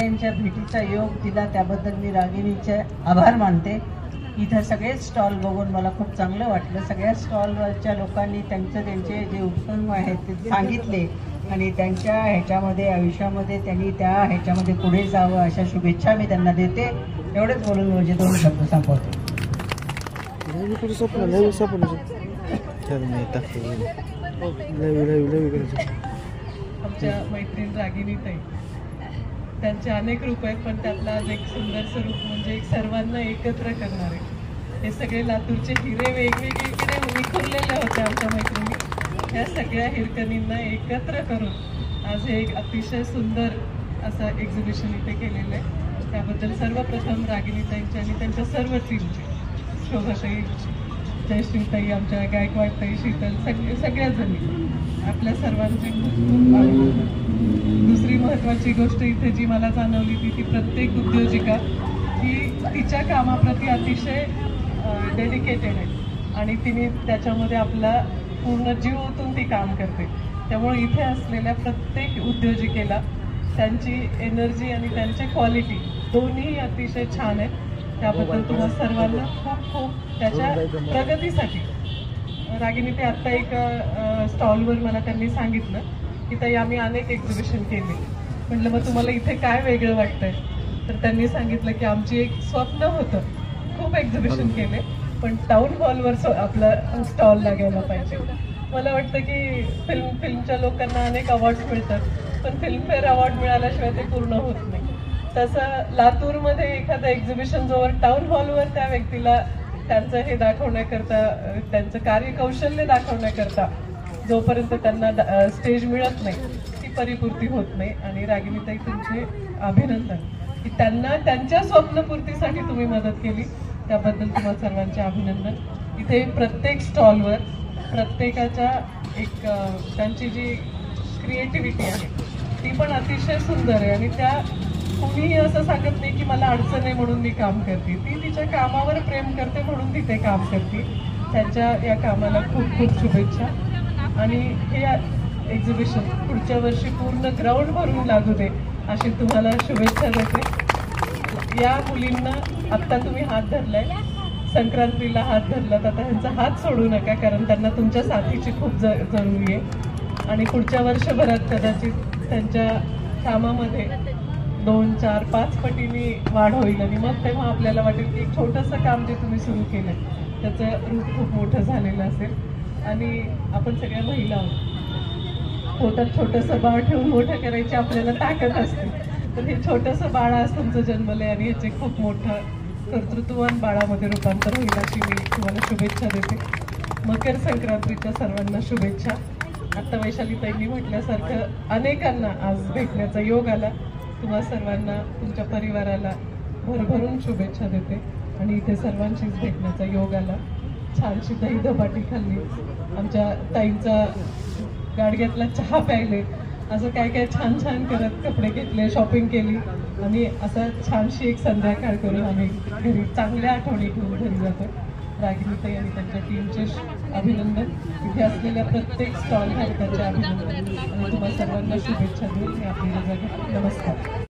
यांच्या भेटीचा योग दिला त्याबद्दल मी रागिणीचे आभार मानते। इथं सगळे स्टॉल बघून मला खूप चांगलं वाटलं। सगळ्या स्टॉलवरच्या लोकांनी त्यांचे जे उत्तम आहेत ते सांगितले आणि त्यांच्या ह्याच्यामध्ये आयुष्यामध्ये त्यांनी त्या ह्याच्यामध्ये पुढे जावं अशा शुभेच्छा मी त्यांना देते। एवढेच बोलून म्हणजे 2 शब्द संपवते। आमच्या मैत्रीण रागिणीताई त्यांचे अनेक रूप आहेत, पण त्यातला आज एक सुंदरसं रूप म्हणजे एक सर्वांना एकत्र करणारे हे सगळे लातूरचे हिरे वेगवेगळीकडे विखुरलेले होते। आमच्या मैत्रिणी या सगळ्या हिरकणींना एकत्र करून आज हे एक अतिशय सुंदर असं एक्झिबिशन इथे केलेलं आहे। त्याबद्दल सर्वप्रथम रागिणीताईंचे आणि त्यांच्या सर्व टीमचे, शोभाताई, जयश्रीताई, आमच्या गायकवाडताई, शीतल, सगळ्या जणी आपल्या सर्वांचे खूप खूप अभिनंदन। दुसरी महत्त्वाची गोष्ट इथे जी मला जाणवली ती प्रत्येक उद्योजिका ही तिच्या कामाप्रती अतिशय डेडिकेटेड आहे आणि तिने त्याच्यामध्ये आपला पूर्ण जीव ओतून ती काम करते। त्यामुळे इथे असलेल्या प्रत्येक उद्योजिकेला त्यांची एनर्जी आणि त्यांचे क्वालिटी दोन्ही अतिशय छान आहेत। त्याबद्दल तुम्हाला सर्वांना खूप खूप त्याच्या प्रगतीसाठी। रागिणी ते आत्ता एक स्टॉलवर मला त्यांनी सांगितलं की ताई आम्ही अनेक एक्झिबिशन केले, म्हटलं मग तुम्हाला इथे काय वेगळं वाटतंय? तर त्यांनी सांगितलं की आमची एक स्वप्न होतं, खूप एक्झिबिशन केले पण टाउन हॉलवर आपला स्टॉल लागायला पाहिजे। मला वाटतं की फिल्मच्या लोकांना अनेक अवॉर्ड्स मिळतात, पण फिल्मफेअर अवॉर्ड मिळाल्याशिवाय ते पूर्ण होत नाही। तसं लातूरमध्ये एखादं एक्झिबिशन जोवर टाउन हॉलवर त्या व्यक्तीला त्यांचं हे दाखवण्याकरता, त्यांचं कार्यकौशल्य दाखवण्याकरता जोपर्यंत त्यांना स्टेज मिळत नाही ती परिपूर्ती होत नाही। आणि रागिणीताई तुमचे अभिनंदन की त्यांना त्यांच्या स्वप्नपूर्तीसाठी तुम्ही मदत केली, त्याबद्दल तुम्हाला सर्वांचे अभिनंदन। इथे प्रत्येक स्टॉलवर प्रत्येकाच्या एक त्यांची जी क्रिएटिव्हिटी आहे ती पण अतिशय सुंदर आहे आणि त्या कुणीही असं सांगत नाही की मला अडचण आहे म्हणून मी काम करते, ती तिच्या कामावर प्रेम करते म्हणून तिथे काम करते। त्यांच्या या कामाला खूप खूप शुभेच्छा आणि हे एक्झिबिशन पुढच्या वर्षी पूर्ण ग्राउंड भरून लागू दे अशी तुम्हाला शुभेच्छा देते। या मुलींना आत्ता तुम्ही हात धरलाय, संक्रांतीला हात धरलात, आता ह्यांचा हात सोडू नका कारण त्यांना तुमच्या साथीची खूप जरुरी आहे आणि पुढच्या वर्षभरात कदाचित त्यांच्या कामामध्ये 2, 4, 5 पटीने वाढ होईल आणि मग तेव्हा आपल्याला वाटेल की एक छोटंसं काम जे तुम्ही सुरू केलं त्याचं रूप खूप मोठं झालेलं असेल। आणि आपण सगळ्या महिला आहोत, पोटात छोटंसं बाळ ठेवून मोठं करायची आपल्याला ताकद असते, तर हे छोटंसं बाळ आज तुमचं जन्मलंय आणि याचे खूप मोठं कर्तृत्ववान बाळामध्ये रूपांतर होईल अशी मी तुम्हाला शुभेच्छा देते। मकर संक्रांतीच्या सर्वांना शुभेच्छा। आत्ता वैशालीताईंनी म्हटल्यासारखं अनेकांना आज भेटण्याचा योग आला, तुम्हाला सर्वांना तुमच्या परिवाराला भरभरून शुभेच्छा देते आणि इथे सर्वांशीच भेटण्याचा योग आला। छानशी दही धपाटी खाल्ली, आमच्या ताईंचा गाडग्यातला चहा प्यायले, असं काय काय छान छान करत कपडे घेतले, शॉपिंग केली आणि असं छानशी एक संध्याकाळ करून आम्ही घरी चांगल्या आठवणी घेऊन घरी जातो। रागिणीताई आणि त्यांच्या टीमचे अभिनंदन, इथे असलेल्या प्रत्येक स्टॉल धारकाचे अभिनंदन आणि तुम्हाला सर्वांना शुभेच्छा देऊन मी आपली रजा घेते। नमस्कार।